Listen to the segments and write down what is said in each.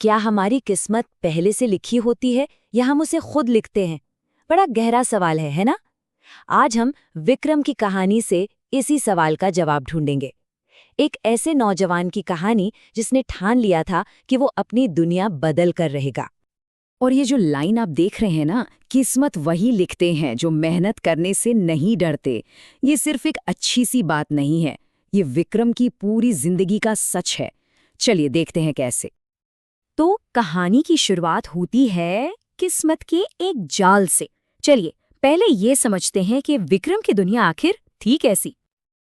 क्या हमारी किस्मत पहले से लिखी होती है या हम उसे खुद लिखते हैं? बड़ा गहरा सवाल है ना? आज हम विक्रम की कहानी से इसी सवाल का जवाब ढूंढेंगे। एक ऐसे नौजवान की कहानी जिसने ठान लिया था कि वो अपनी दुनिया बदल कर रहेगा। और ये जो लाइन आप देख रहे हैं ना, किस्मत वही लिखते हैं जो मेहनत करने से नहीं डरते। ये सिर्फ एक अच्छी सी बात नहीं है, ये विक्रम की पूरी जिंदगी का सच है। चलिए देखते हैं कैसे। तो कहानी की शुरुआत होती है किस्मत के एक जाल से। चलिए पहले ये समझते हैं कि विक्रम की दुनिया आखिर थी कैसी।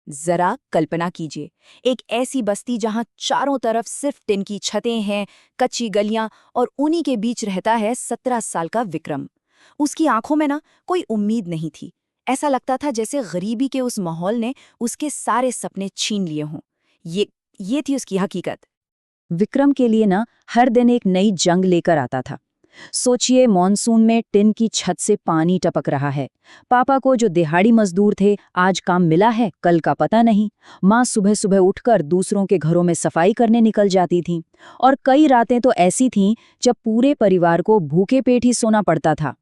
जरा कल्पना कीजिए, एक ऐसी बस्ती जहां चारों तरफ सिर्फ टिन की छतें हैं, कच्ची गलियां, और उन्हीं के बीच रहता है 17 साल का विक्रम। उसकी आंखों में ना कोई उम्मीद नहीं थी। ऐसा लगता था जैसे गरीबी के उस माहौल ने उसके सारे सपने छीन लिए हों। ये थी उसकी हकीकत। विक्रम के लिए ना हर दिन एक नई जंग लेकर आता था। सोचिए, मॉनसून में टिन की छत से पानी टपक रहा है। पापा को जो दिहाड़ी मजदूर थे, आज काम मिला है, कल का पता नहीं। माँ सुबह सुबह उठकर दूसरों के घरों में सफाई करने निकल जाती थीं। और कई रातें तो ऐसी थीं जब पूरे परिवार को भूखे पेट ही सोना पड़ता था।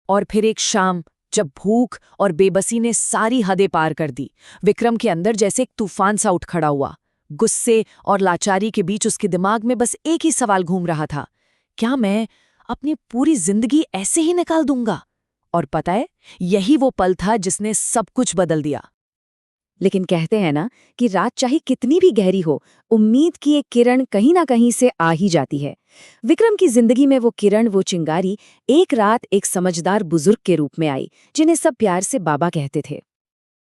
और फिर एक शाम, जब भूख और बेबसी ने सारी हदें पार कर दी, विक्रम के अंदर जैसे एक तूफान सा उठ खड़ा हुआ। गुस्से और लाचारी के बीच उसके दिमाग में बस एक ही सवाल घूम रहा था, क्या मैं अपनी पूरी जिंदगी ऐसे ही निकाल दूंगा? और पता है, यही वो पल था जिसने सब कुछ बदल दिया। लेकिन कहते हैं ना कि रात चाहे कितनी भी गहरी हो, उम्मीद की एक किरण कहीं ना कहीं से आ ही जाती है। विक्रम की जिंदगी में वो किरण, वो चिंगारी एक रात एक समझदार बुजुर्ग के रूप में आई, जिन्हें सब प्यार से बाबा कहते थे।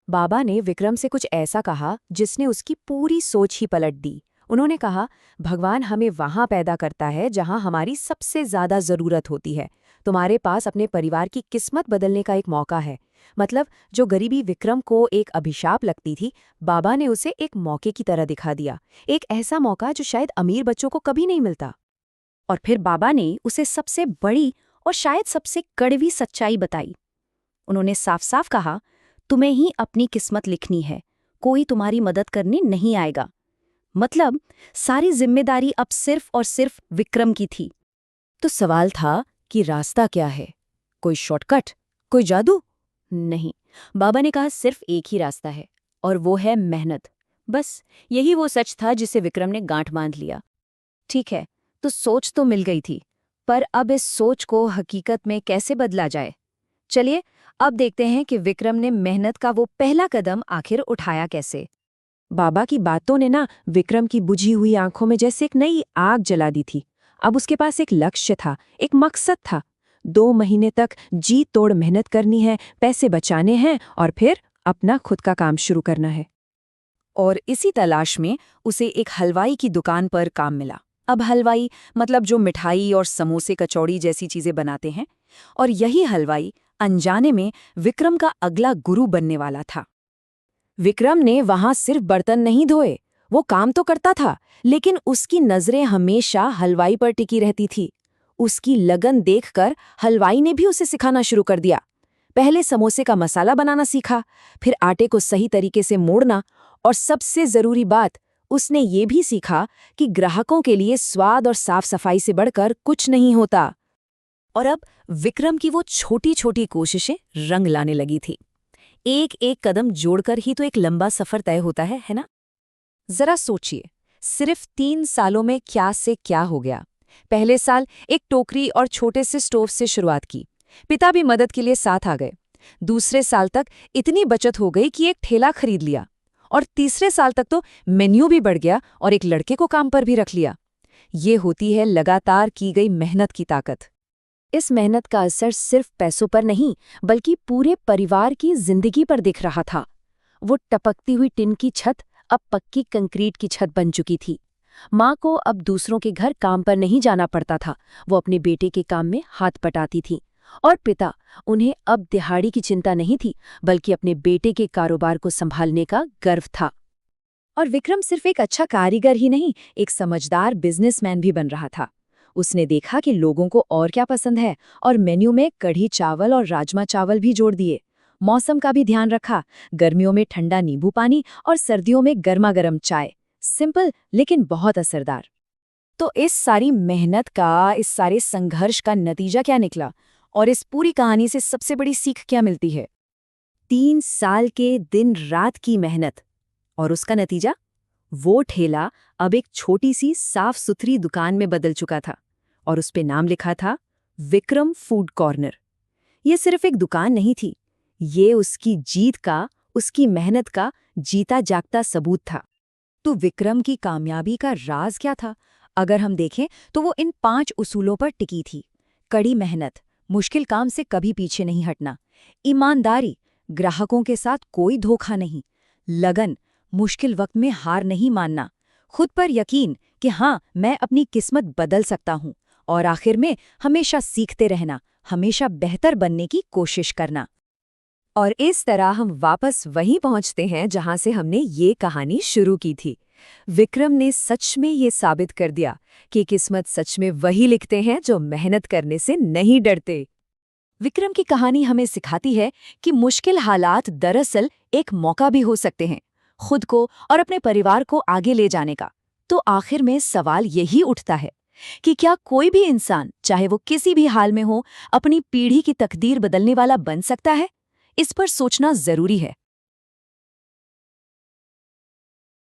बाबा ने विक्रम से कुछ ऐसा कहा जिसने उसकी पूरी सोच ही पलट दी। उन्होंने कहा, भगवान हमें वहां पैदा करता है जहां हमारी सबसे ज्यादा जरूरत होती है। तुम्हारे पास अपने परिवार की किस्मत बदलने का एक मौका है। मतलब जो गरीबी विक्रम को एक अभिशाप लगती थी, बाबा ने उसे एक मौके की तरह दिखा दिया। एक ऐसा मौका जो शायद अमीर बच्चों को कभी नहीं मिलता। और फिर बाबा ने उसे सबसे बड़ी और शायद सबसे कड़वी सच्चाई बताई। उन्होंने साफ साफ कहा, तुम्हें ही अपनी किस्मत लिखनी है, कोई तुम्हारी मदद करने नहीं आएगा। मतलब सारी जिम्मेदारी अब सिर्फ और सिर्फ विक्रम की थी। तो सवाल था कि रास्ता क्या है? कोई शॉर्टकट, कोई जादू? नहीं, बाबा ने कहा सिर्फ एक ही रास्ता है, और वो है मेहनत। बस यही वो सच था जिसे विक्रम ने गांठ बांध लिया। ठीक है, तो सोच तो मिल गई थी, पर अब इस सोच को हकीकत में कैसे बदला जाए? चलिए अब देखते हैं कि विक्रम ने मेहनत का वो पहला कदम आखिर उठाया कैसे। बाबा की बातों ने ना विक्रम की बुझी हुई आंखों में जैसे एक नई आग जला दी थी। अब उसके पास एक लक्ष्य था, एक मकसद था। 2 महीने तक जी तोड़ मेहनत करनी है, पैसे बचाने हैं और फिर अपना खुद का काम शुरू करना है। और इसी तलाश में उसे एक हलवाई की दुकान पर काम मिला। अब हलवाई मतलब जो मिठाई और समोसे कचौड़ी जैसी चीजें बनाते हैं। और यही हलवाई अनजाने में विक्रम का अगला गुरु बनने वाला था। विक्रम ने वहां सिर्फ बर्तन नहीं धोए, वो काम तो करता था, लेकिन उसकी नजरें हमेशा हलवाई पर टिकी रहती थी। उसकी लगन देखकर हलवाई ने भी उसे सिखाना शुरू कर दिया। पहले समोसे का मसाला बनाना सीखा, फिर आटे को सही तरीके से मोड़ना, और सबसे जरूरी बात, उसने ये भी सीखा कि ग्राहकों के लिए स्वाद और साफ सफाई से बढ़कर कुछ नहीं होता। और अब विक्रम की वो छोटी छोटी कोशिशें रंग लाने लगी थी। एक एक कदम जोड़कर ही तो एक लंबा सफर तय होता है ना? जरा सोचिए, सिर्फ 3 सालों में क्या से क्या हो गया। पहले साल एक टोकरी और छोटे से स्टोव से शुरुआत की। पिता भी मदद के लिए साथ आ गए। दूसरे साल तक इतनी बचत हो गई कि एक ठेला खरीद लिया। और तीसरे साल तक तो मेन्यू भी बढ़ गया और एक लड़के को काम पर भी रख लिया। ये होती है लगातार की गई मेहनत की ताकत। इस मेहनत का असर सिर्फ पैसों पर नहीं, बल्कि पूरे परिवार की जिंदगी पर दिख रहा था। वो टपकती हुई टिन की छत अब पक्की कंक्रीट की छत बन चुकी थी। माँ को अब दूसरों के घर काम पर नहीं जाना पड़ता था, वो अपने बेटे के काम में हाथ बटाती थी। और पिता, उन्हें अब दिहाड़ी की चिंता नहीं थी, बल्कि अपने बेटे के कारोबार को संभालने का गर्व था। और विक्रम सिर्फ एक अच्छा कारीगर ही नहीं, एक समझदार बिजनेसमैन भी बन रहा था। उसने देखा कि लोगों को और क्या पसंद है, और मेन्यू में कढ़ी चावल और राजमा चावल भी जोड़ दिए। मौसम का भी ध्यान रखा, गर्मियों में ठंडा नींबू पानी और सर्दियों में गर्मा गर्म चाय। सिंपल लेकिन बहुत असरदार। तो इस सारी मेहनत का, इस सारे संघर्ष का नतीजा क्या निकला? और इस पूरी कहानी से सबसे बड़ी सीख क्या मिलती है? 3 साल के दिन रात की मेहनत और उसका नतीजा? वो ठेला अब एक छोटी सी साफ सुथरी दुकान में बदल चुका था और उस पे नाम लिखा था विक्रम फूड कॉर्नर। ये सिर्फ एक दुकान नहीं थी, ये उसकी जीत का, उसकी मेहनत का जीता जागता सबूत था। तो विक्रम की कामयाबी का राज क्या था? अगर हम देखें तो वो इन 5 उसूलों पर टिकी थी। कड़ी मेहनत, मुश्किल काम से कभी पीछे नहीं हटना, ईमानदारी, ग्राहकों के साथ कोई धोखा नहीं, लगन, मुश्किल वक्त में हार नहीं मानना, खुद पर यकीन कि हाँ, मैं अपनी किस्मत बदल सकता हूँ, और आखिर में हमेशा सीखते रहना, हमेशा बेहतर बनने की कोशिश करना। और इस तरह हम वापस वहीं पहुंचते हैं जहां से हमने ये कहानी शुरू की थी। विक्रम ने सच में ये साबित कर दिया कि किस्मत सच में वही लिखते हैं जो मेहनत करने से नहीं डरते। विक्रम की कहानी हमें सिखाती है कि मुश्किल हालात दरअसल एक मौका भी हो सकते हैं, खुद को और अपने परिवार को आगे ले जाने का। तो आखिर में सवाल यही उठता है कि क्या कोई भी इंसान, चाहे वो किसी भी हाल में हो, अपनी पीढ़ी की तकदीर बदलने वाला बन सकता है? इस पर सोचना जरूरी है।